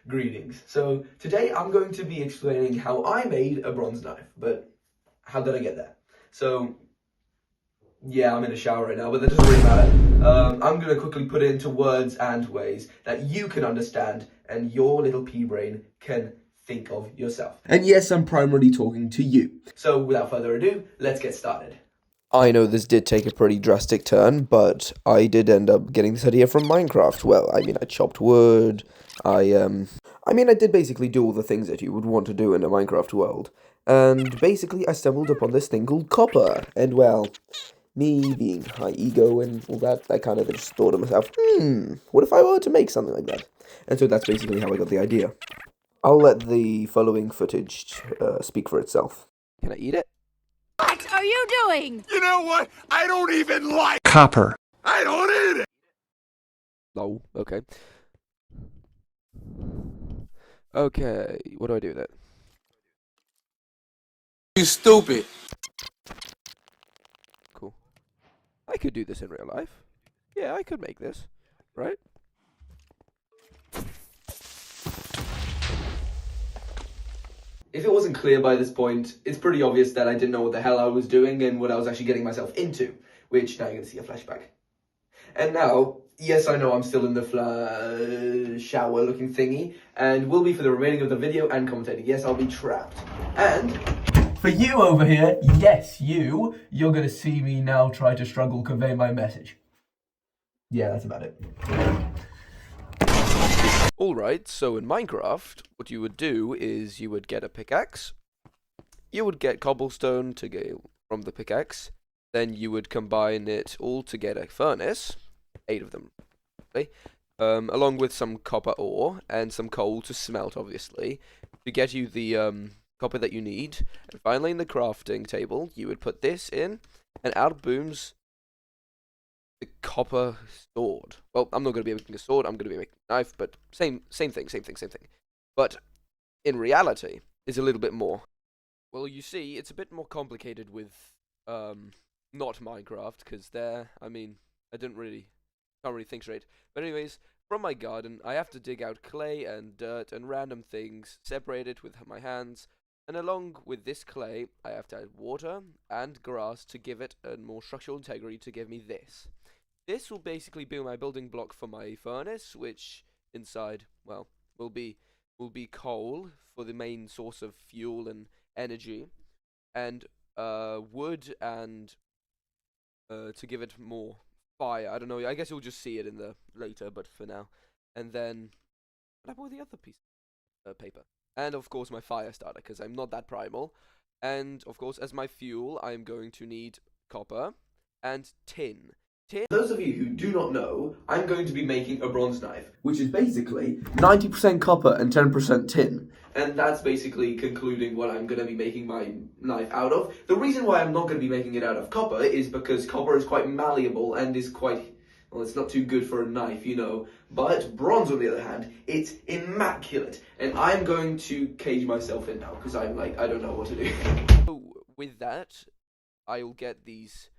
Greetings. So today I'm going to be explaining how I made a bronze knife, but how did I get there? So yeah, I'm in a shower right now, but that doesn't really matter. I'm going to quickly put it into words and ways that you can understand and your little pea brain can think of yourself. And yes, I'm primarily talking to you. So without further ado, let's get started. I know this did take a pretty drastic turn, but I did end up getting this idea from Minecraft. Well, I mean, I chopped wood, I did basically do all the things that you would want to do in a Minecraft world. And basically, I stumbled upon this thing called copper. And well, me being high ego and all that, I kind of just thought to myself, what if I were to make something like that? And so that's basically how I got the idea. I'll let the following footage speak for itself. Can I eat it? What are you doing? You know what? I don't even like copper. I don't eat it! Oh, okay. Okay, what do I do with it? You stupid. Cool. I could do this in real life. Yeah, I could make this, right? If it wasn't clear by this point, it's pretty obvious that I didn't know what the hell I was doing and what I was actually getting myself into, which now you're going to see a flashback. And now, yes, I know I'm still in the shower-looking thingy, and will be for the remaining of the video and commentating. Yes, I'll be trapped. And for you over here, yes, you're going to see me now try to struggle convey my message. Yeah, that's about it. Alright, so in Minecraft, what you would do is you would get a pickaxe, you would get cobblestone to go from the pickaxe, then you would combine it all to get a furnace, 8 of them, okay? Along with some copper ore and some coal to smelt, obviously, to get you the copper that you need. And finally, in the crafting table, you would put this in, and out booms the copper sword. Well, I'm not going to be making a sword, I'm going to be making a knife, but same thing. But in reality, it's a little bit more. Well, you see, it's a bit more complicated with, not Minecraft, because I can't really think straight. But anyways, from my garden, I have to dig out clay and dirt and random things, separate it with my hands, and along with this clay, I have to add water and grass to give it a more structural integrity to give me this. This will basically be my building block for my furnace, which inside, well, will be coal for the main source of fuel and energy, and wood and to give it more fire. I don't know. I guess you'll just see it in the later, but for now. And then what about the other piece of paper? And of course my fire starter, because I'm not that primal. And of course, as my fuel, I'm going to need copper and tin. Those of you who do not know, I'm going to be making a bronze knife, which is basically 90% copper and 10% tin. And that's basically concluding what I'm going to be making my knife out of. The reason why I'm not going to be making it out of copper is because copper is quite malleable and is quite, well, it's not too good for a knife, you know. But bronze, on the other hand, it's immaculate. And I'm going to cage myself in now, because I'm like, I don't know what to do. So with that, I'll get these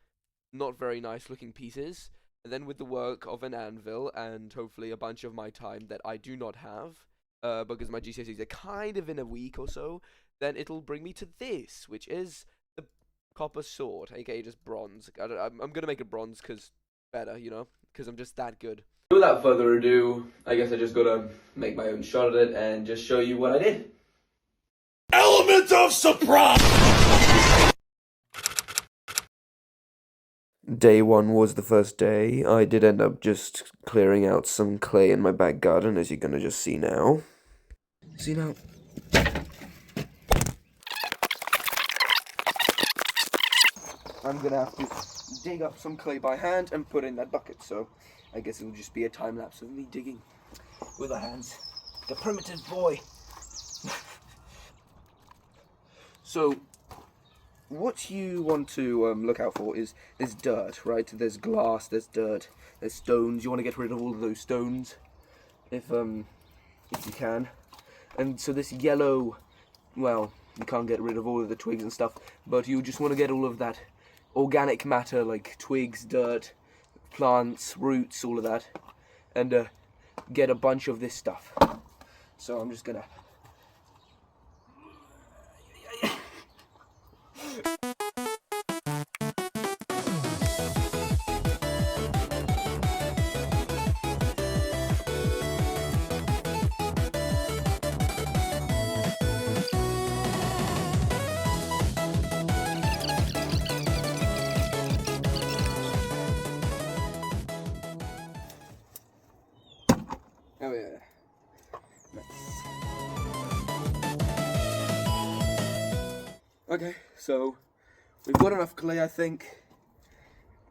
not very nice looking pieces, and then with the work of an anvil and hopefully a bunch of my time that I do not have, because my GCSEs are kind of in a week or so, then it'll bring me to this, which is the copper sword, aka just bronze. I'm gonna make it bronze because better, you know, because I'm just that good. Without further ado, I guess I just gotta make my own shot at it and just show you what I did. Element of surprise! Day 1 was the first day. I did end up just clearing out some clay in my back garden, as you're gonna just see now. See now? I'm gonna have to dig up some clay by hand and put in that bucket, so I guess it'll just be a time lapse of me digging with my hands. The primitive boy. So what you want to look out for is there's dirt, right? There's glass, there's dirt, there's stones. You want to get rid of all of those stones, if you can. And so this yellow, well, you can't get rid of all of the twigs and stuff, but you just want to get all of that organic matter, like twigs, dirt, plants, roots, all of that, and get a bunch of this stuff. So I'm just gonna. Oh yeah. Nice. Okay, so we've got enough clay, I think.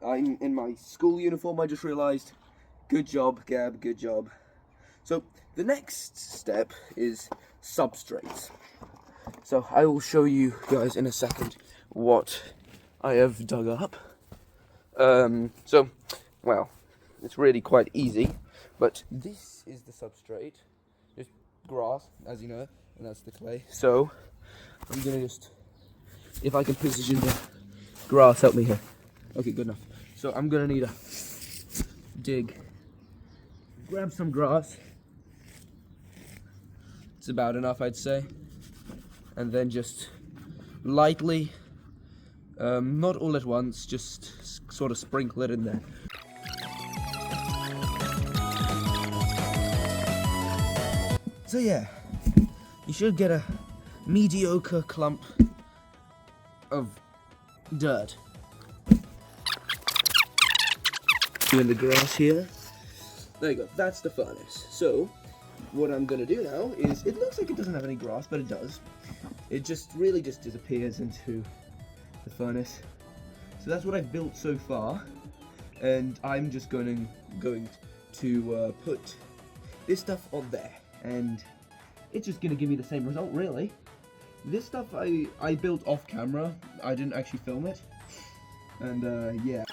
I'm in my school uniform, I just realised. Good job, Gab, good job. So the next step is substrates. So I will show you guys in a second what I have dug up. Well, it's really quite easy, but this is the substrate, just grass, as you know, and that's the clay. So I'm gonna just, if I can position the grass, help me here. Okay, good enough. So I'm gonna need a grab some grass. It's about enough, I'd say, and then just lightly, not all at once, just sort of sprinkle it in there. So yeah, you should get a mediocre clump of dirt. In the grass here. There you go, that's the furnace. So, what I'm gonna do now is, it looks like it doesn't have any grass, but it does. It just really just disappears into the furnace. So that's what I've built so far. And I'm just going to put this stuff on there. And it's just gonna give me the same result, really. This stuff I built off camera. I didn't actually film it. And yeah.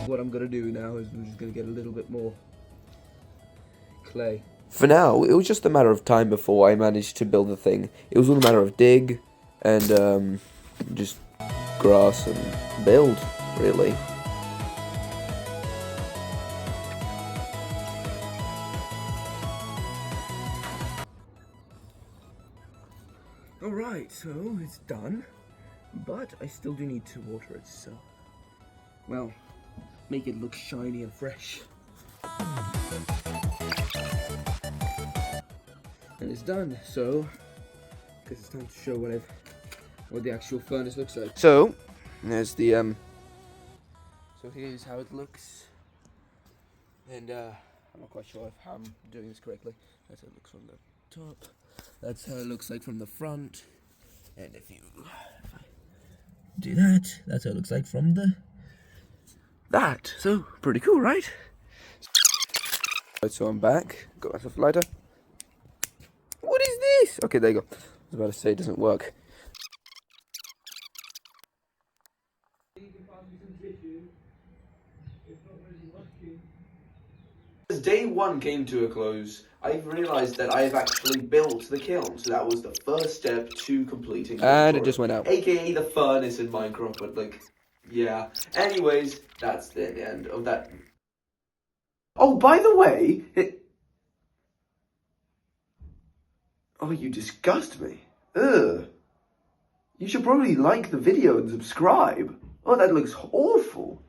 What I'm gonna do now is I'm just gonna get a little bit more clay. For now, it was just a matter of time before I managed to build the thing. It was all a matter of dig and just grass and build, really. Alright, so it's done, but I still do need to water it, so, well, make it look shiny and fresh. And it's done, so because it's time to show what the actual furnace looks like. So there's the so here's how it looks, and I'm not quite sure how I'm doing this correctly. That's how it looks from the top. That's how it looks like from the front, and if I do that, that's how it looks like from that. So pretty cool, right? So I'm back. Got myself a lighter. What is this? Okay, there you go. I was about to say it doesn't work. As day one came to a close, I've realised that I've actually built the kiln. So that was the first step to completing. And it just went out. AKA the furnace in Minecraft, but like, yeah. Anyways, that's the end of that. Oh, by the way, oh, you disgust me. Ugh. You should probably like the video and subscribe. Oh, that looks awful.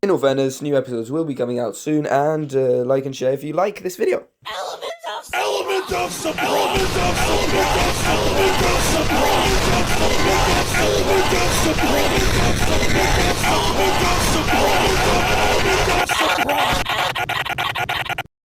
In all fairness, new episodes will be coming out soon, and like and share if you like this video. Element of surprise! Element of surprise! Element of surprise!